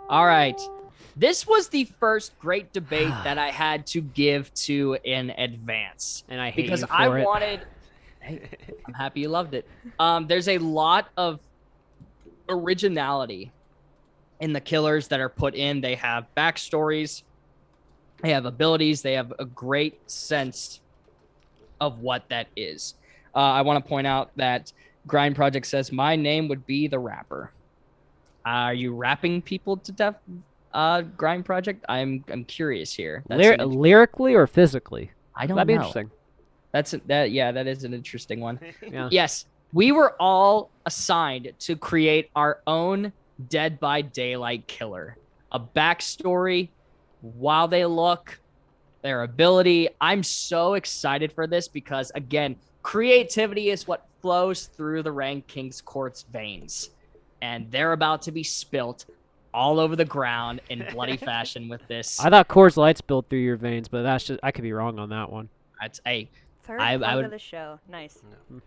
All right. This was the first great debate that I had to give to in advance. And I hate because you I for it. wanted. Hey, I'm happy you loved it. There's a lot of originality in the killers that are put in. They have backstories, they have abilities, they have a great sense of what that is. I want to point out that Grind Project says my name would be the rapper. Are you rapping people to death, Grind Project? I'm curious here. Lyrically or physically? I don't That'd be know. interesting. That is an interesting one. Yeah. Yes, we were all assigned to create our own Dead by Daylight killer. A backstory, while they look, their ability. I'm so excited for this because, again, creativity is what flows through the Rank King's Court's veins. And they're about to be spilt all over the ground in bloody fashion with this. I thought Coors Light spilled through your veins, but that's just I could be wrong on that one. That's a Third I plug would, of the show. Nice.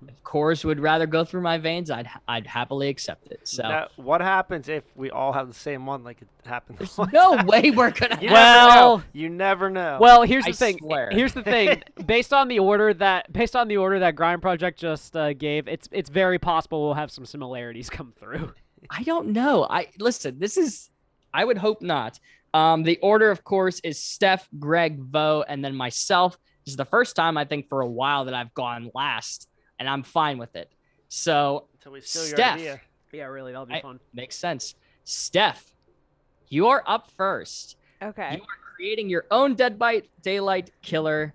if Coors would rather go through my veins, I'd happily accept it. So Now, what happens if we all have the same one like it happened? there's no way we're gonna. You Well- never know. You never know. Well, here's I the thing. swear. Here's the thing. Based on the order that Grind Project just gave, it's very possible we'll have some similarities come through. I don't know. Listen. This is. I would hope not. The order, of course, is Steph, Greg, Vo, and then myself. This is the first time I think for a while that I've gone last, and I'm fine with it. So Until we steal your Steph, idea. Yeah, really, that'll be fun. makes sense. Steph, you are up first. Okay. You are creating your own Dead by Daylight killer.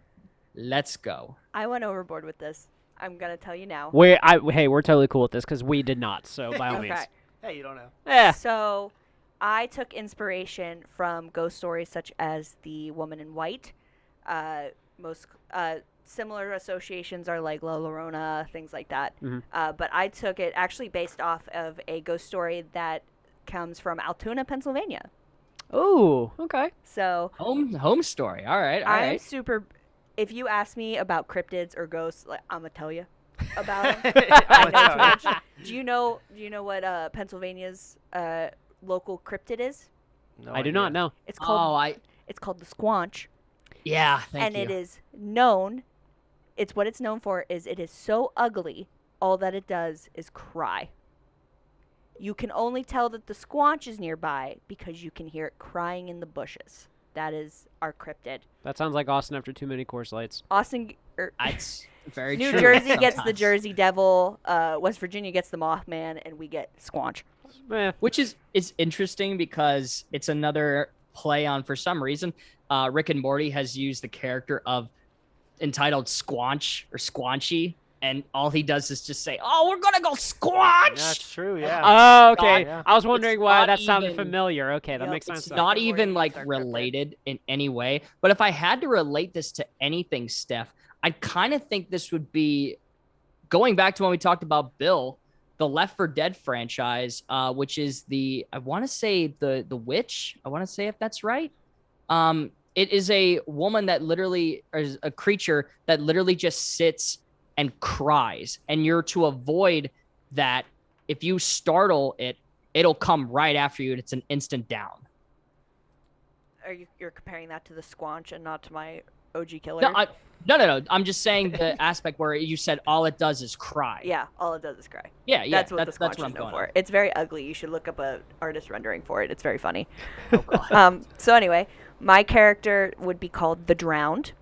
Let's go. I went overboard with this. I'm gonna tell you now. Hey, we're totally cool with this because we did not. So by all means, Okay. Hey, you don't know. yeah. So, I took inspiration from ghost stories such as The Woman in White. Most similar associations are like La Llorona, things like that. Mhm. But I took it actually based off of a ghost story that comes from Altoona, Pennsylvania. Oh, okay. So Home story. All right. All I'm right. super. If you ask me about cryptids or ghosts, like, I'm gonna tell you about them. I'm I gonna know tell too much. Do you know what Pennsylvania's local cryptid is? No I do idea. not know. It's called Oh, it's called the Squanch. yeah. Thank And you. it is known, it's what it's known for is it is so ugly, all that it does is cry. You can only tell that the Squanch is nearby because you can hear it crying in the bushes. That is our cryptid. That sounds like Austin after too many Coors Lights. Austin, It's very New true Jersey gets the sometimes. Jersey Devil, West Virginia gets the Mothman, and we get Squanch. Which is interesting because it's another play on, for some reason, Rick and Morty has used the character of entitled Squanch or Squanchy, and all he does is just say, "Oh, we're gonna go Squanch." That's true, yeah. Oh, okay. Yeah. I was wondering It's why not that sounded even- familiar. Okay, that Yep, makes sense. It's now. not Rick and even Morty like is our cryptid. related in any way. But if I had to relate this to anything, Steph, I kind of think this would be going back to when we talked about Bill, the Left 4 Dead franchise, which is I want to say the witch. I want to say if that's right. It is a woman that literally is a creature that literally just sits and cries, and you're to avoid that. If you startle it, it'll come right after you, and it's an instant down. You're comparing that to the Squanch and not to my OG killer? No. I'm just saying the aspect where you said all it does is cry. Yeah, all it does is cry. Yeah. That's what the that's Squanch what I'm is known going for. on. It's very ugly. You should look up a artist rendering for it. It's very funny. Oh, God. So anyway, my character would be called the Drowned.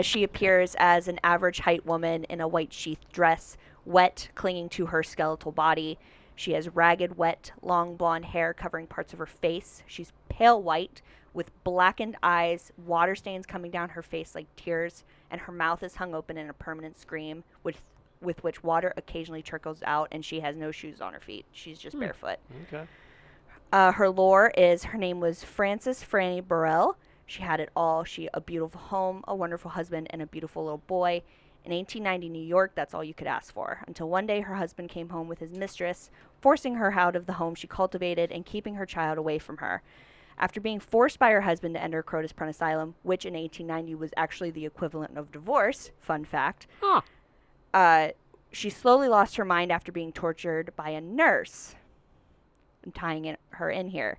She appears as an average height woman in a white sheath dress, wet, clinging to her skeletal body. She has ragged, wet, long blonde hair covering parts of her face. She's pale white with blackened eyes, water stains coming down her face like tears, and her mouth is hung open in a permanent scream with which water occasionally trickles out, and she has no shoes on her feet. She's just barefoot. Okay. Her lore is her name was Frances Franny Burrell. She had it all. A beautiful home, a wonderful husband, and a beautiful little boy. In 1890 New York, that's all you could ask for. Until one day her husband came home with his mistress, forcing her out of the home she cultivated and keeping her child away from her. After being forced by her husband to enter Crotus Prun Asylum, which in 1890 was actually the equivalent of divorce, fun fact, she slowly lost her mind after being tortured by a nurse. I'm tying her in here.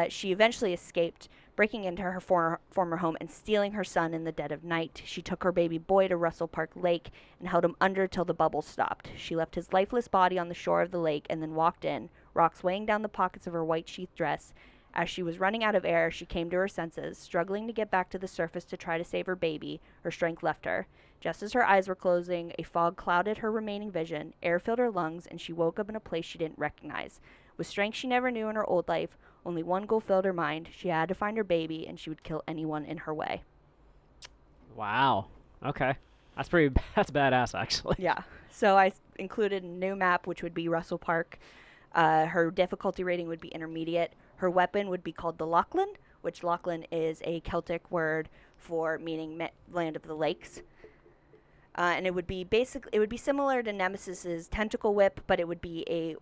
She eventually escaped, breaking into her former home and stealing her son in the dead of night. She took her baby boy to Russell Park Lake and held him under till the bubbles stopped. She left his lifeless body on the shore of the lake and then walked in, rocks weighing down the pockets of her white sheath dress. As she was running out of air, she came to her senses. Struggling to get back to the surface to try to save her baby, her strength left her. Just as her eyes were closing, a fog clouded her remaining vision, air filled her lungs, and she woke up in a place she didn't recognize. With strength she never knew in her old life, only one goal filled her mind. She had to find her baby, and she would kill anyone in her way. Wow. Okay. That's badass, actually. Yeah. So I included a new map, which would be Russell Park. Her difficulty rating would be intermediate. Her weapon would be called the Lachlan, which Lachlan is a Celtic word for meaning land of the lakes. And it would be similar to Nemesis's tentacle whip, but it would be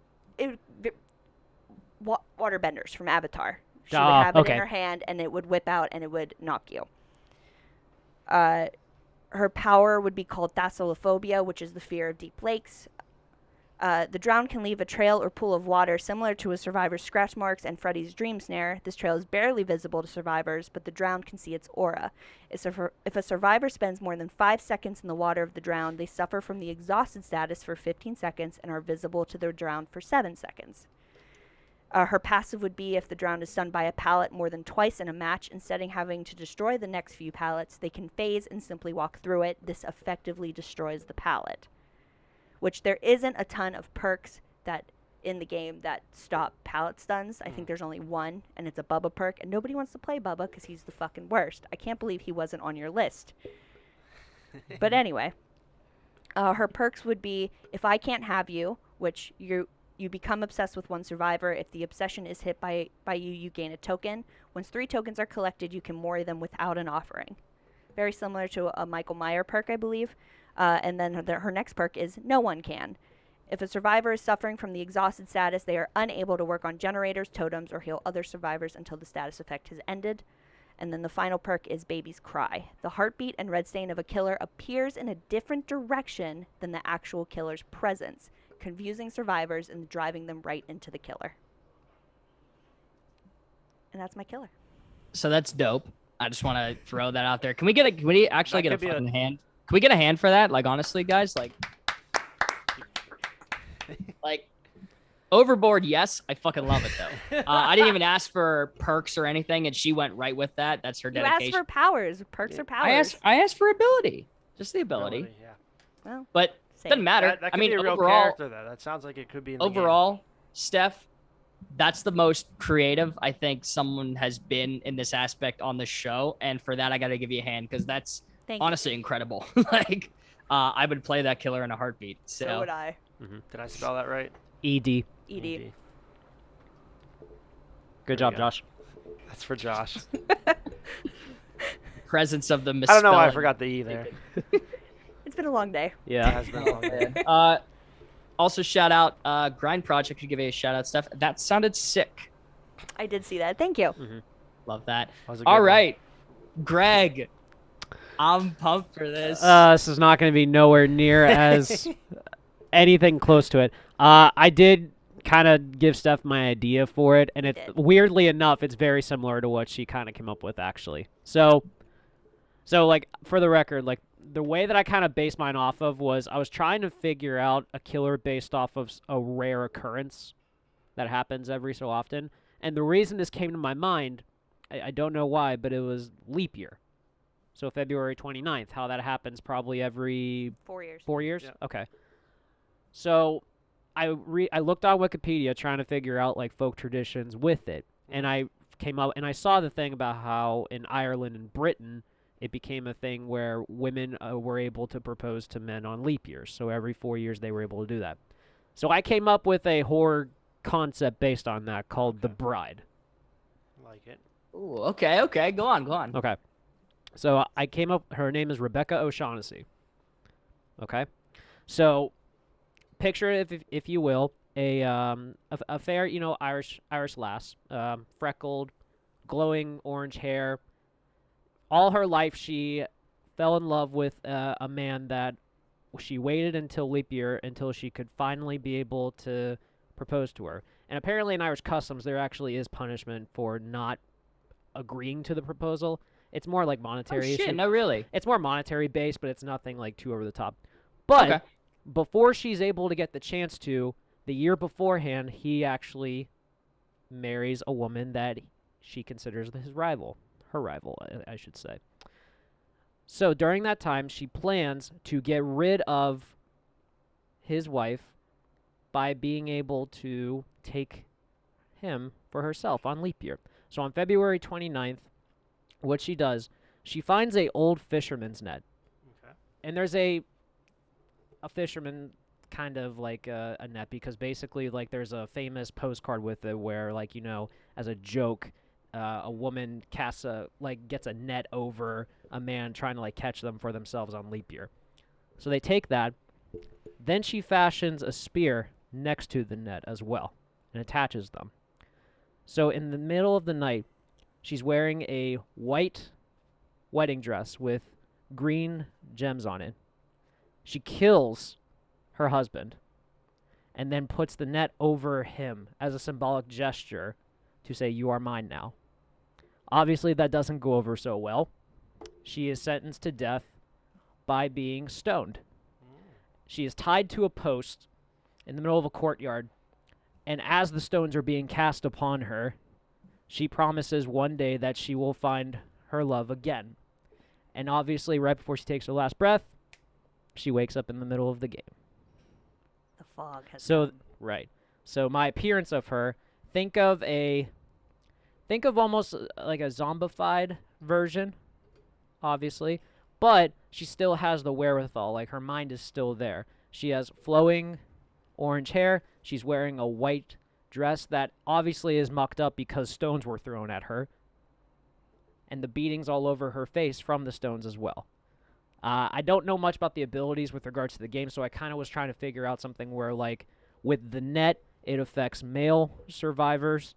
waterbenders from Avatar. She would have it in her hand, and it would whip out, and it would knock you. Her power would be called Thalassophobia, which is the fear of deep lakes. The drowned can leave a trail or pool of water similar to a survivor's scratch marks and Freddy's dream snare. This trail is barely visible to survivors, but the drowned can see its aura. If a survivor spends more than 5 seconds in the water of the drowned, they suffer from the exhausted status for 15 seconds and are visible to the drowned for 7 seconds. Her passive would be if the drowned is stunned by a pallet more than twice in a match, instead of having to destroy the next few pallets, they can phase and simply walk through it. This effectively destroys the pallet. Which there isn't a ton of perks that in the game that stop pallet stuns. I think there's only one, and it's a Bubba perk, and nobody wants to play Bubba because he's the fucking worst. I can't believe he wasn't on your list. But anyway, her perks would be If I Can't Have You, which you become obsessed with one survivor. If the obsession is hit by you, you gain a token. Once 3 tokens are collected, you can mori them without an offering. Very similar to a Michael Meyer perk, I believe. And then her next perk is No One Can. If a survivor is suffering from the exhausted status, they are unable to work on generators, totems, or heal other survivors until the status effect has ended. And then the final perk is Baby's Cry. The heartbeat and red stain of a killer appears in a different direction than the actual killer's presence, confusing survivors and driving them right into the killer. And that's my killer. So that's dope. I just want to throw that out there. Can we actually get a fucking hand? Can we get a hand for that? Like, honestly, guys, like Overboard, yes. I fucking love it, though. I didn't even ask for perks or anything, and she went right with that. That's her dedication. You asked for powers. Perks or powers. I asked for ability. Just the ability. Yeah. Well, but same. Doesn't matter. That I could mean, be a real overall, character, though. That sounds like it could be in the overall, game. Steph, that's the most creative I think someone has been in this aspect on the show, and for that, I got to give you a hand because that's honestly incredible. Like, I would play that killer in a heartbeat. So would I. Mm-hmm. Did I spell that right? ED. ED. Good job, Josh. That's for Josh. Presence of the I don't know why I misspelling. forgot the E there. It's been a long day. Yeah. It has been a long day. Also, shout out Grind Project. You give a shout out, Steph. That sounded sick. I did see that. Thank you. Mm-hmm. Love that. Was a good All one. right, Greg. I'm pumped for this. This is not going to be nowhere near as anything close to it. I did kind of give Steph my idea for it, and weirdly enough, it's very similar to what she kind of came up with, actually. So like, for the record, like, the way that I kind of based mine off of was I was trying to figure out a killer based off of a rare occurrence that happens every so often. And the reason this came to my mind, I don't know why, but it was leap year. So February 29th, how that happens probably every 4 years. 4 years? Yeah. Okay. So I looked on Wikipedia trying to figure out like folk traditions with it. And I came up and I saw the thing about how in Ireland and Britain it became a thing where women were able to propose to men on leap years. So every 4 years they were able to do that. So I came up with a horror concept based on that called The Bride. Like it. Ooh, okay. Go on. Okay. So I came up, her name is Rebecca O'Shaughnessy. Okay. So picture it, if you will, a fair, Irish lass, freckled, glowing orange hair. All her life, she fell in love with a man that she waited until leap year until she could finally be able to propose to her. And apparently in Irish customs, there actually is punishment for not agreeing to the proposal. It's more like Oh monetary shit! issue. No, really. It's more monetary based, but it's nothing like too over the top. But Okay. before she's able to get the chance to, the year beforehand, he actually marries a woman that she considers his rival, her rival, I should say. So during that time, she plans to get rid of his wife by being able to take him for herself on leap year. So on February 29th, what she does, she finds a old fisherman's net. Okay. And there's a fisherman kind of like a net, because basically like there's a famous postcard with it where, like, as a joke, a woman gets a net over a man trying to like catch them for themselves on leap year. So they take that. Then she fashions a spear next to the net as well and attaches them. So in the middle of the night, she's wearing a white wedding dress with green gems on it. She kills her husband and then puts the net over him as a symbolic gesture to say, "You are mine now." Obviously, that doesn't go over so well. She is sentenced to death by being stoned. She is tied to a post in the middle of a courtyard, and as the stones are being cast upon her, she promises one day that she will find her love again. And obviously, right before she takes her last breath, she wakes up in the middle of the game. The fog has So, come. right. So my appearance of her, think of almost like a zombified version, obviously, but she still has the wherewithal. Like, her mind is still there. She has flowing orange hair. She's wearing a white dress that obviously is mucked up because stones were thrown at her, and the beatings all over her face from the stones as well. I don't know much about the abilities with regards to the game, so I kind of was trying to figure out something where, like, with the net, it affects male survivors,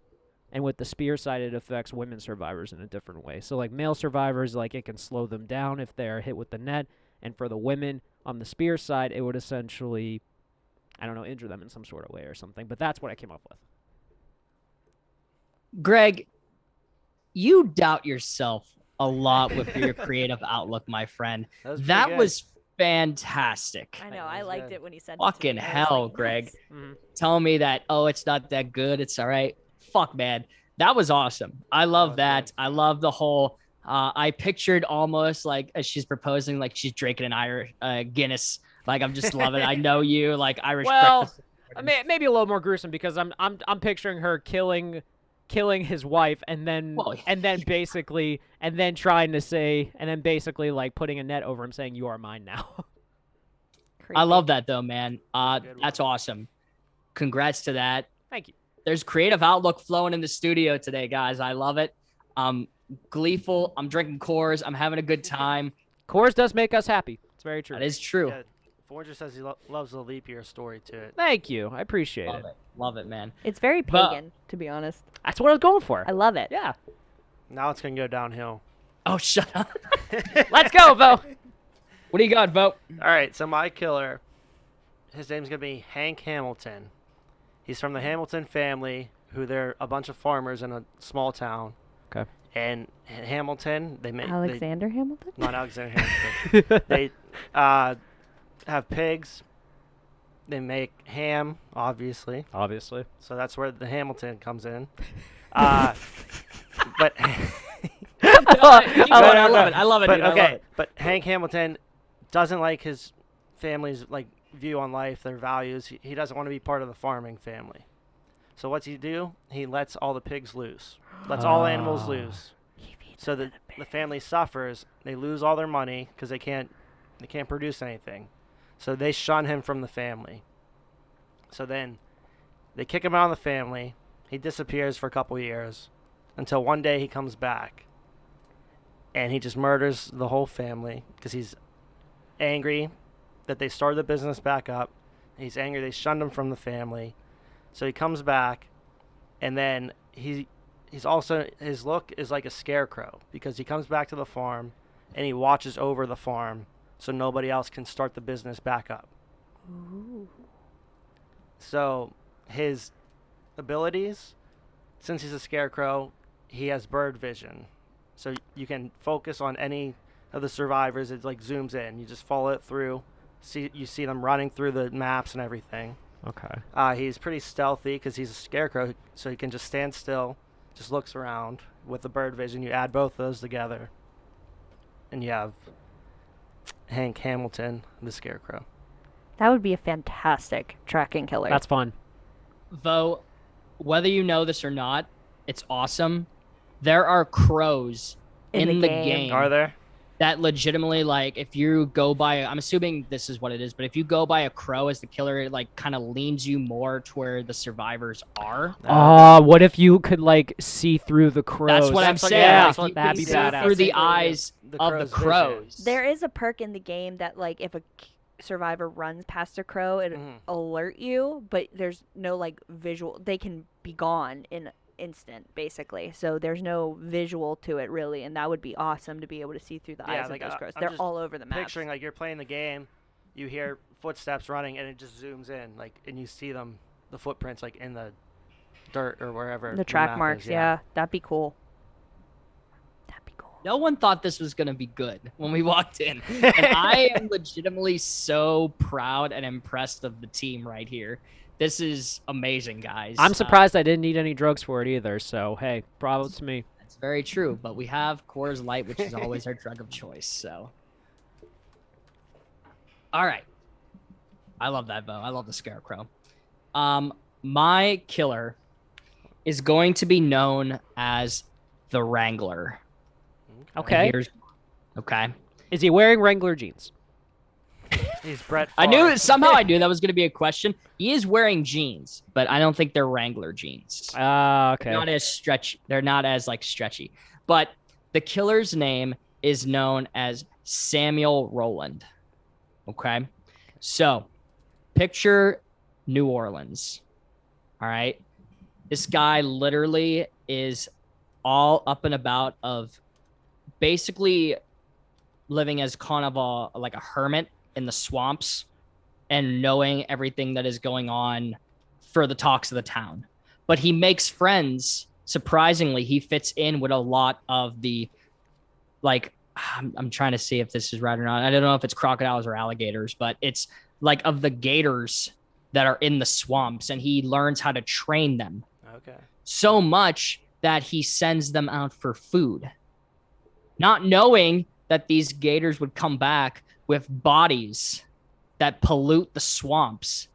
and with the spear side, it affects women survivors in a different way. So, like, male survivors, like, it can slow them down if they're hit with the net, and for the women on the spear side, it would essentially, I don't know, injure them in some sort of way or something. But that's what I came up with. Greg, you doubt yourself a lot with your creative outlook, my friend. That was pretty That good. was fantastic. I know. That I was liked good. it when he said Fucking it to me. I was hell, like, Greg. nice. Mm-hmm. Telling me that, oh, it's not that good. It's all right. Fuck, man. That was awesome. I love was that. good. I love the whole. I pictured almost like as she's proposing, like she's drinking an Irish Guinness. Like, I'm just loving it. I know you, like Irish Well, breakfast. maybe a little more gruesome, because I'm picturing her killing his wife and then Well, basically trying to say, and then basically like putting a net over him saying, "You are mine now." I Creepy. love that though, man. That's a good That's one. awesome. Congrats to that. Thank you. There's creative outlook flowing in the studio today, guys. I love it. Gleeful. I'm drinking Coors. I'm having a good time. Coors does make us happy. It's very true. That is true. Yeah, Forger says he loves the leap year story to it. Thank you. I appreciate Love it. it. Love it, man. It's very But- pagan, to be honest. That's what I was going for. I love it. Yeah. Now it's gonna go downhill. Oh, shut up. Let's go, Bo. What do you got, Vote? All right, so my killer, his name's gonna be Hank Hamilton. He's from the Hamilton family, who they're a bunch of farmers in a small town. Okay. And Hamilton, they make Alexander Hamilton? not Alexander Hamilton. They have pigs. They make ham, obviously. Obviously. So that's where the Hamilton comes in. But I love it. I love it, but dude. I love okay, it. but Hank Hamilton doesn't like his family's like view on life, their values. He doesn't want to be part of the farming family. So what's he do? He lets all the pigs loose. Lets all animals Ah. loose. So the family suffers. They lose all their money because they can't produce anything. So they shun him from the family. So then they kick him out of the family. He disappears for a couple years until one day he comes back. And he just murders the whole family because he's angry that they started the business back up. He's angry they shunned him from the family. So he comes back, and then he he's also, his look is like a scarecrow because he comes back to the farm and he watches over the farm so nobody else can start the business back up. Ooh. So his abilities, since he's a scarecrow, he has bird vision. So you can focus on any of the survivors. It like zooms in. You just follow it through. You see them running through the maps and everything. Okay. He's pretty stealthy because he's a scarecrow, so he can just stand still, just looks around. With the bird vision, you add both those together, and you have Hank Hamilton, the scarecrow. That would be a fantastic tracking killer. That's fun. Though, whether you know this or not, it's awesome. There are crows in the game Are there? that legitimately, like, if you go by, I'm assuming this is what it is, but if you go by a crow as the killer, it like kind of leans you more to where the survivors are. What if you could like see through the crows? That's what I'm That's what- saying. yeah, Like, that's what- you that'd can be see badass. through the Basically, eyes of the crow's vision. crows. There is a perk in the game that, like, if a survivor runs past a crow, it Mhm. alert you, but there's no like visual. They can be gone in instant, basically. So there's no visual to it really, and that would be awesome to be able to see through the Yeah, eyes like, of those crows. I'm They're just all over the map. Picturing like you're playing the game, you hear footsteps running, and it just zooms in, like, and you see them, the footprints, like in the dirt or wherever. The track map marks, is, yeah, that'd be cool. That'd be cool. No one thought this was going to be good when we walked in. And I am legitimately so proud and impressed of the team right here. This is amazing, guys. I'm surprised I didn't need any drugs for it either. So hey, bravo to me. That's very true, but we have Coors Light, which is always our drug of choice. So, all right, I love that, Bo. I love the Scarecrow. My killer is going to be known as the Wrangler. Okay. Okay. Is he wearing Wrangler jeans? He's Brett. I knew Favre. somehow I knew that was going to be a question. He is wearing jeans, but I don't think they're Wrangler jeans. Okay. Not as stretchy. They're not as like stretchy. But the killer's name is known as Samuel Rowland. Okay. So picture New Orleans. All right. This guy literally is all up and about of basically living as kind of a hermit in the swamps and knowing everything that is going on for the talks of the town. But he makes friends. Surprisingly, he fits in with a lot of the, like, I'm trying to see if this is right or not. I don't know if it's crocodiles or alligators, but it's like of the gators that are in the swamps, and he learns how to train them Okay. so much that he sends them out for food, not knowing that these gators would come back with bodies that pollute the swamps.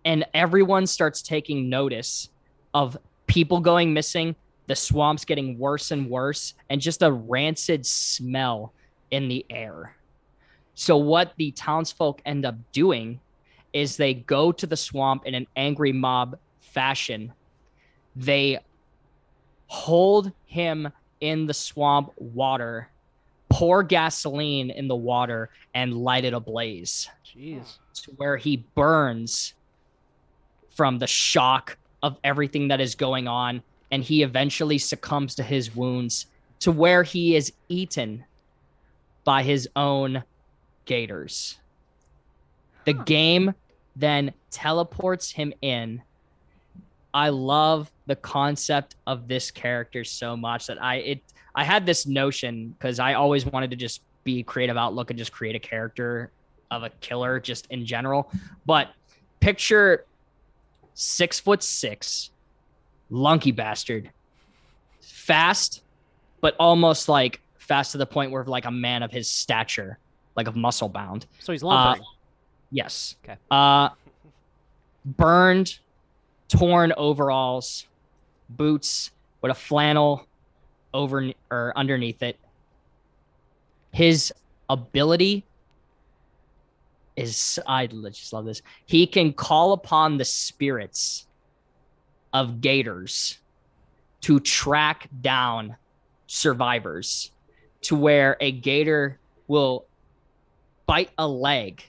And everyone starts taking notice of people going missing, the swamps getting worse and worse, and just a rancid smell in the air. So what the townsfolk end up doing is they go to the swamp in an angry mob fashion. They hold him in the swamp water, pour gasoline in the water, and light it ablaze Jeez. to where he burns from the shock of everything that is going on. And he eventually succumbs to his wounds to where he is eaten by his own gators. The game then teleports him in. I love the concept of this character so much that I had this notion because I always wanted to just be creative outlook and just create a character of a killer just in general. But picture 6'6", lunky bastard, fast, but almost like fast to the point where like a man of his stature, like of muscle bound. So he's lumbering. Yes. Okay. Burned, torn overalls, boots with a flannel over or underneath it. His ability is, I just love this. He can call upon the spirits of gators to track down survivors to where a gator will bite a leg,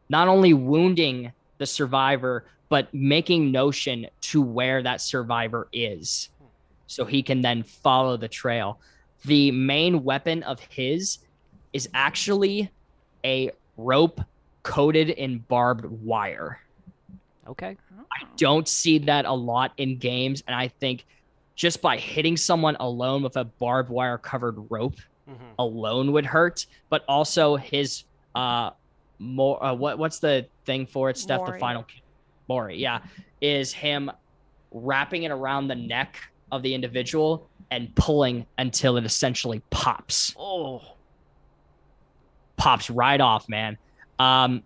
not only wounding the survivor, but making notion to where that survivor is. so he can then follow the trail. The main weapon of his is actually a rope coated in barbed wire. Okay. I don't see that a lot in games, and I think just by hitting someone alone with a barbed wire covered rope alone would hurt, but also his what's the thing for it, Steph? Mori. The final Mori, yeah, is him wrapping it around the neck of the individual and pulling until it essentially pops. Oh, Pops right off, man. I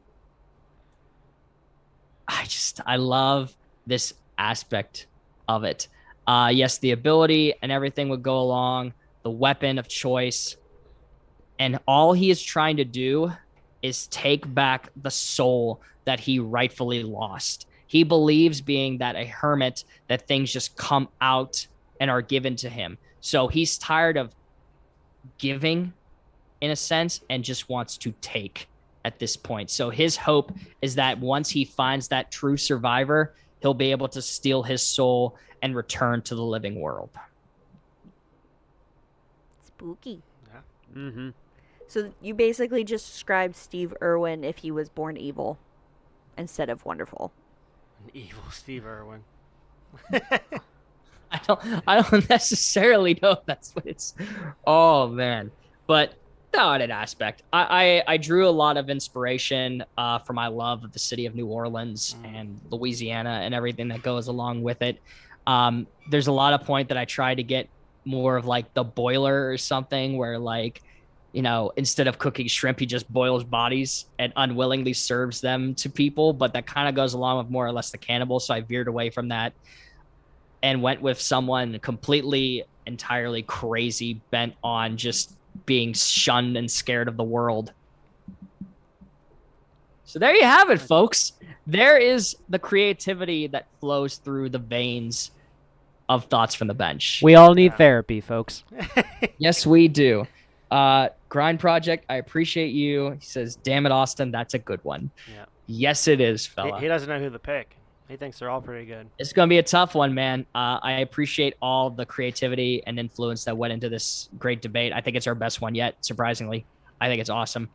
love this aspect of it. Yes, the ability and everything would go along, the weapon of choice, and all he is trying to do is take back the soul that he rightfully lost. He believes, being that a hermit, that things just come out and are given to him. So he's tired of giving, in a sense, and just wants to take at this point. So his hope is that once he finds that true survivor, he'll be able to steal his soul and return to the living world. Spooky. Mm-hmm. So you basically just described Steve Irwin if he was born evil instead of wonderful. an evil Steve Irwin. I don't necessarily know if that's what it's. Oh man, but not an aspect. I drew a lot of inspiration for my love of the city of New Orleans and Louisiana and everything that goes along with it. There's a lot of point that I try to get more of like the boiler or something where, like, you know, instead of cooking shrimp, he just boils bodies and unwillingly serves them to people. But that kind of goes along with more or less the cannibal. So I veered away from that and went with someone completely, entirely crazy, bent on just being shunned and scared of the world. So there you have it, folks. There is the creativity that flows through the veins of Thoughts from the Bench. We all need therapy, folks. Yes, we do. Grind Project, I appreciate you. He says, damn it, Austin, that's a good one. Yeah. Yes, it is, fella. He doesn't know who to pick. He thinks they're all pretty good. It's going to be a tough one, man. I appreciate all the creativity and influence that went into this great debate. I think it's our best one yet, surprisingly. I think it's awesome.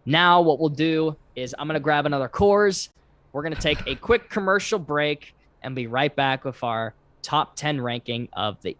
Now what we'll do is I'm going to grab another Coors. We're going to take a quick commercial break and be right back with our top 10 ranking of the evening.